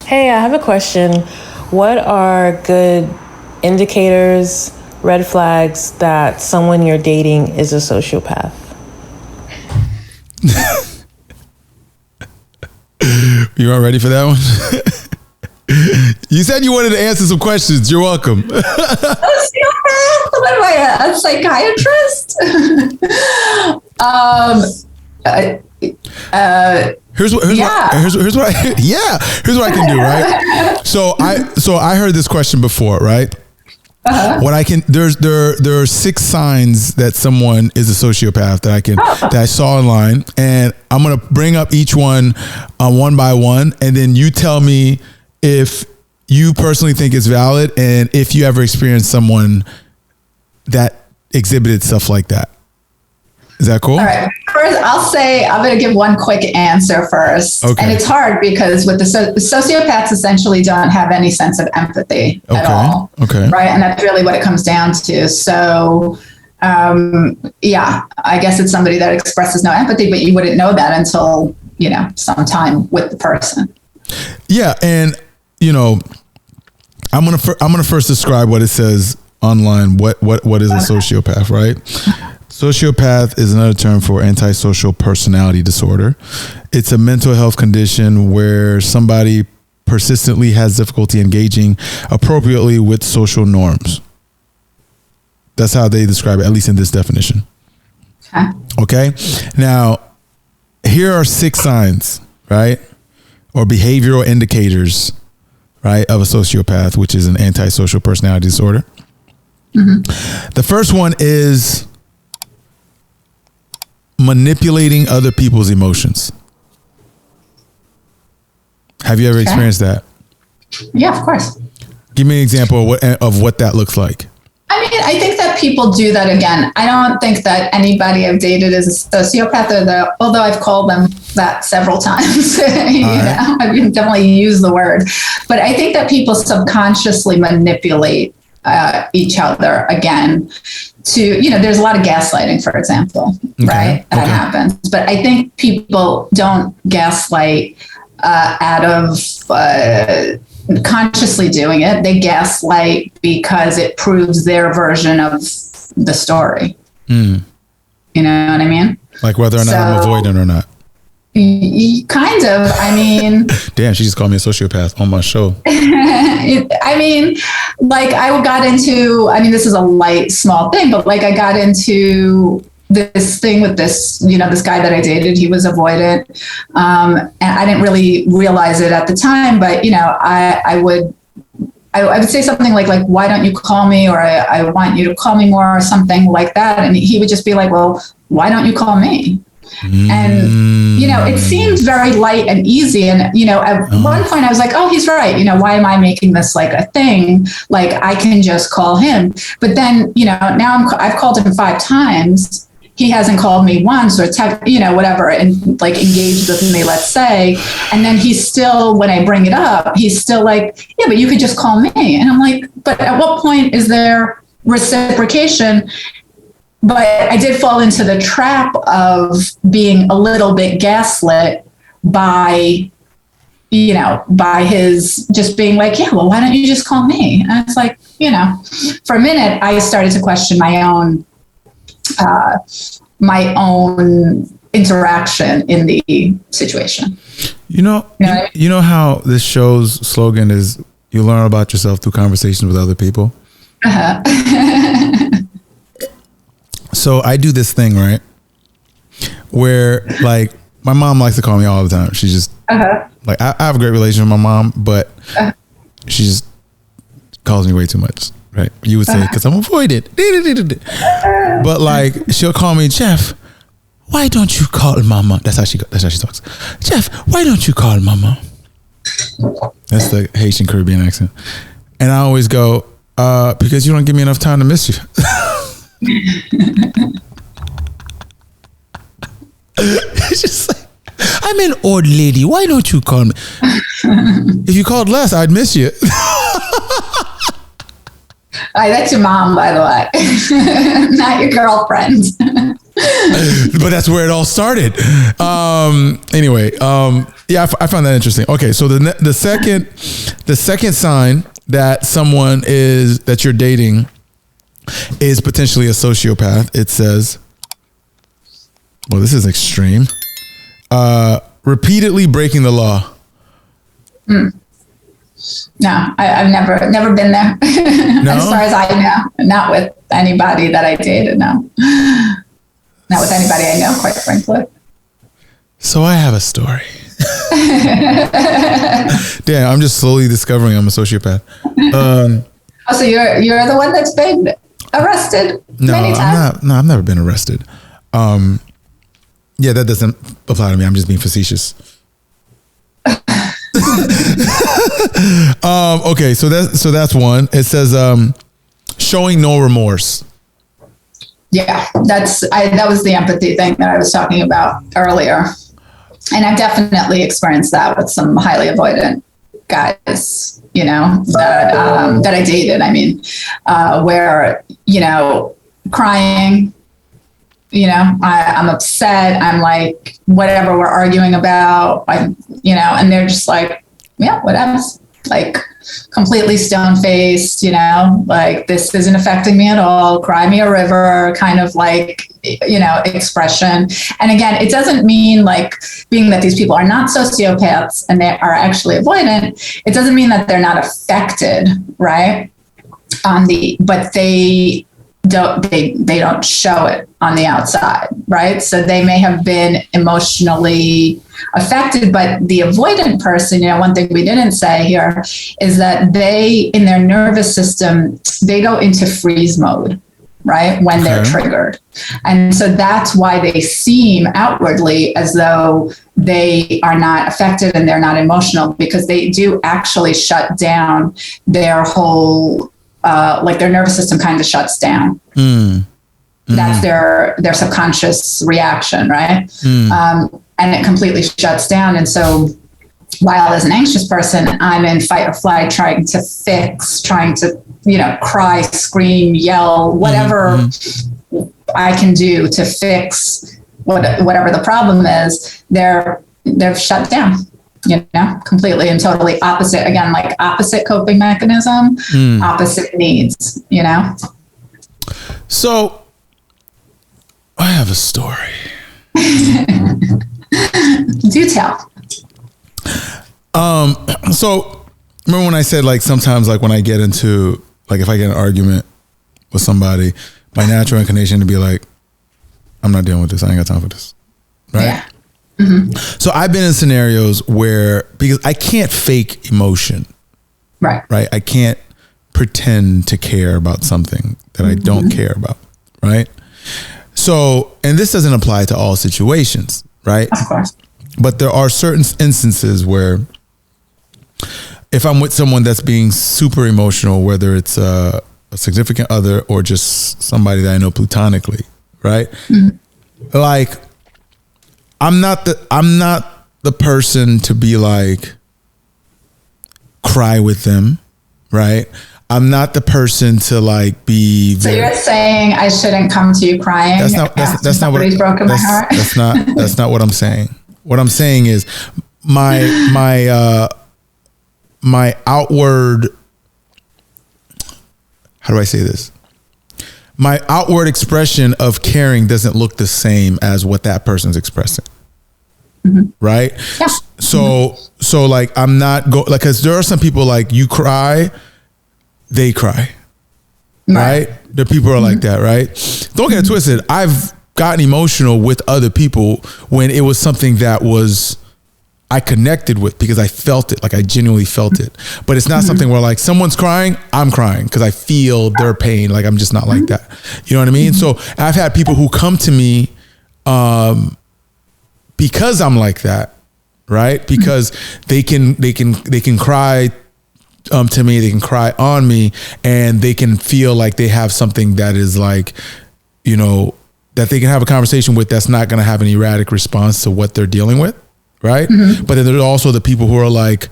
Hey, I have a question. What are good indicators, red flags that someone you're dating is a sociopath? You aren't ready for that one? You said you wanted to answer some questions. You're welcome. What am I, a psychiatrist? Here's what I can do, right? So I heard this question before, right? What I can there are 6 signs that someone is a sociopath that I saw online, and I'm gonna bring up each one by one, and then you tell me if you personally think it's valid and if you ever experienced someone that exhibited stuff like that. Is that cool? All right. First, I'll say I'm going to give one quick answer first. Okay. And it's hard because with the sociopaths essentially don't have any sense of empathy at all. Okay. Right. And that's really what it comes down to. So, yeah, I guess it's somebody that expresses no empathy, but you wouldn't know that until, some time with the person. Yeah. And, I'm going to first describe what it says online. What is a sociopath, right? Sociopath is another term for antisocial personality disorder. It's a mental health condition where somebody persistently has difficulty engaging appropriately with social norms. That's how they describe it, at least in this definition. Okay. Now, here are 6 signs, right? Or behavioral indicators, right, of a sociopath, which is an antisocial personality disorder. Mm-hmm. The first one is manipulating other people's emotions. Have you ever experienced that? Yeah, of course. Give me an example of what that looks like. I mean, I think that people do that again. I don't think that anybody I've dated is a sociopath, although I've called them that several times. I've definitely used the word. But I think that people subconsciously manipulate each other again to, there's a lot of gaslighting, for example, right? That happens. But I think people don't gaslight out of consciously doing it. They gaslight because it proves their version of the story. You know what I mean? Like whether or not I'm avoidant or not. Kind of. I mean, damn, she just called me a sociopath on my show. I mean, this is a light, small thing, but I got into this thing with this guy that I dated. He was avoidant. And I didn't really realize it at the time, but, I would say something like, why don't you call me? Or I want you to call me more, or something like that. And he would just be like, well, why don't you call me? And, it seemed very light and easy. And, at one point I was like, oh, he's right. Why am I making this like a thing? Like I can just call him. But then, now I've called him 5 times. He hasn't called me once or whatever, and engaged with me, let's say. And then he's still, when I bring it up, he's still like, yeah, but you could just call me. And I'm like, but at what point is there reciprocation? But I did fall into the trap of being a little bit gaslit by his just being like, yeah, well, why don't you just call me? And it's like, for a minute, I started to question my own interaction in the situation. You know how this show's slogan is, you learn about yourself through conversations with other people. So I do this thing, right, where my mom likes to call me all the time. She just I have a great relationship with my mom, but she just calls me way too much. Right. You would say, because I'm avoided. But she'll call me, Jeff, why don't you call mama? That's how she talks. Jeff, why don't you call mama? That's the Haitian Caribbean accent. And I always go, because you don't give me enough time to miss you. It's just like, I'm an old lady. Why don't you call me? If you called less, I'd miss you. That's your mom, by the way, not your girlfriend. But that's where it all started. Anyway, yeah, I found that interesting. Okay, so the second sign that someone that you're dating is potentially a sociopath. It says, well, this is extreme. Repeatedly breaking the law. No, I've never been there. No? As far as I know, not with anybody that I dated. No, not with anybody I know, quite frankly. So I have a story. Damn, I'm just slowly discovering I'm a sociopath. So you're the one that's been arrested many times? No, I've never been arrested. Yeah, that doesn't apply to me. I'm just being facetious. Okay, so that's one. It says showing no remorse. Yeah, that was the empathy thing that I was talking about earlier. And I've definitely experienced that with some highly avoidant guys, that I dated. I mean, where, crying, I'm upset. I'm like, whatever we're arguing about, and they're just like, yeah, whatever. Like completely stone-faced, like this isn't affecting me at all. Cry me a river kind of like, expression. And again, it doesn't mean like being that these people are not sociopaths and they are actually avoidant. It doesn't mean that they're not affected, right? But they don't show it on the outside, right? So they may have been emotionally affected, but the avoidant person, one thing we didn't say here is that they, in their nervous system, they go into freeze mode, right? When they're triggered. And so that's why they seem outwardly as though they are not affected and they're not emotional, because they do actually shut down their whole like their nervous system kind of shuts down. That's their subconscious reaction, right? And it completely shuts down. And so while as an anxious person, I'm in fight or flight, trying to fix, trying to, cry, scream, yell, whatever I can do to fix whatever the problem is, they're shut down. Completely and totally opposite, again, like opposite coping mechanism, opposite needs, So I have a story. Do tell. So remember when I said like sometimes like when I get into like if I get in an argument with somebody, my natural inclination to be like, I'm not dealing with this. I ain't got time for this. Right? Yeah. So I've been in scenarios where, because I can't fake emotion, right? I can't pretend to care about something that I don't care about, right? So, and this doesn't apply to all situations, right? Of course. But there are certain instances where if I'm with someone that's being super emotional, whether it's a significant other or just somebody that I know platonically, right? Like, I'm not the person to be like cry with them, right? I'm not the person to like be. So you're saying I shouldn't come to you crying? That's not what. Broken my heart. That's not what I'm saying. What I'm saying is my outward. How do I say this? My outward expression of caring doesn't look the same as what that person's expressing. Right? Yeah. So like I'm not like, cause there are some people like you cry, they cry. Right? The people are like that, right? Don't get it twisted. I've gotten emotional with other people when it was something that I connected with because I felt it, like I genuinely felt it. But it's not something where like someone's crying, I'm crying because I feel their pain. Like I'm just not like that. You know what I mean? So I've had people who come to me because I'm like that, right? Because they can cry to me, they can cry on me, and they can feel like they have something that is like, that they can have a conversation with that's not going to have an erratic response to what they're dealing with, right? But then there's also the people who are like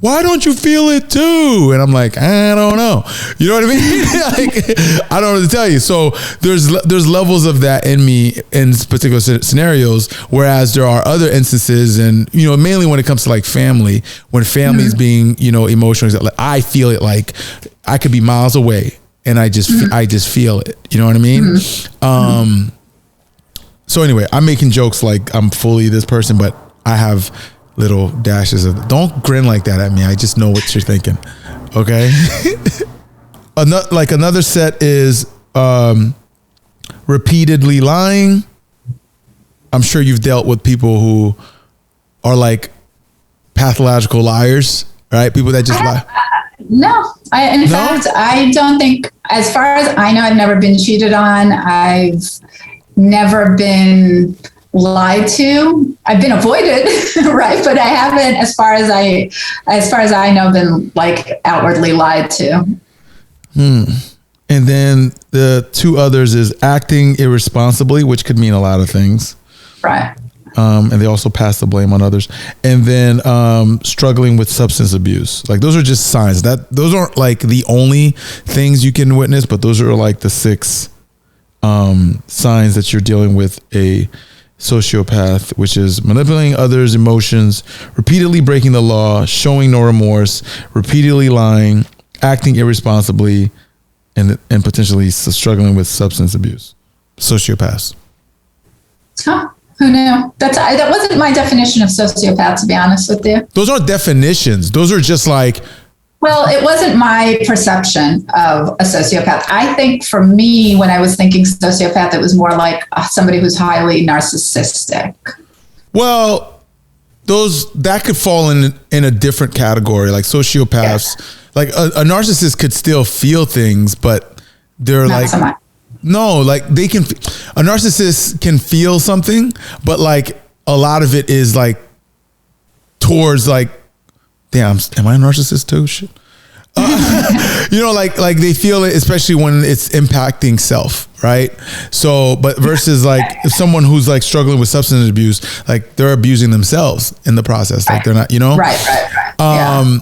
why don't you feel it too? And I'm like, I don't know. You know what I mean? Like, I don't know what to tell you. So there's levels of that in me in particular scenarios, whereas there are other instances, and you know, mainly when it comes to like family, when family is being, you know, emotional, like I feel it, like I could be miles away and I just feel it. You know what I mean? So anyway, I'm making jokes like I'm fully this person, but I have little dashes of, don't grin like that at me. I just know what you're thinking. Okay. Another set is repeatedly lying. I'm sure you've dealt with people who are like pathological liars, right? People that just lie. No, in fact, I don't think, as far as I know, I've never been cheated on. I've never been lied to. I've been avoided, right? But I haven't, as far as I know, been like outwardly lied to. And then the two others is acting irresponsibly, which could mean a lot of things. Right. And they also pass the blame on others. And then struggling with substance abuse. Like those are just signs. Those aren't like the only things you can witness, but those are like the 6 signs that you're dealing with a sociopath, which is manipulating others' emotions, repeatedly breaking the law, showing no remorse, repeatedly lying, acting irresponsibly, and potentially struggling with substance abuse. Sociopaths. Huh. Who knew? That wasn't my definition of sociopath, to be honest with you. Those aren't definitions. Those are just like... Well, it wasn't my perception of a sociopath. I think for me, when I was thinking sociopath, it was more like somebody who's highly narcissistic. Well, that could fall in a different category, like sociopaths. Yeah. Like a narcissist could still feel things, but they're not like... So much. No, like they can... A narcissist can feel something, but like a lot of it is like towards like, damn, am I a narcissist too? Shit. You know, like they feel it, especially when it's impacting self, right? So, but versus like if someone who's like struggling with substance abuse, like they're abusing themselves in the process. Like they're not, you know? Right. Yeah.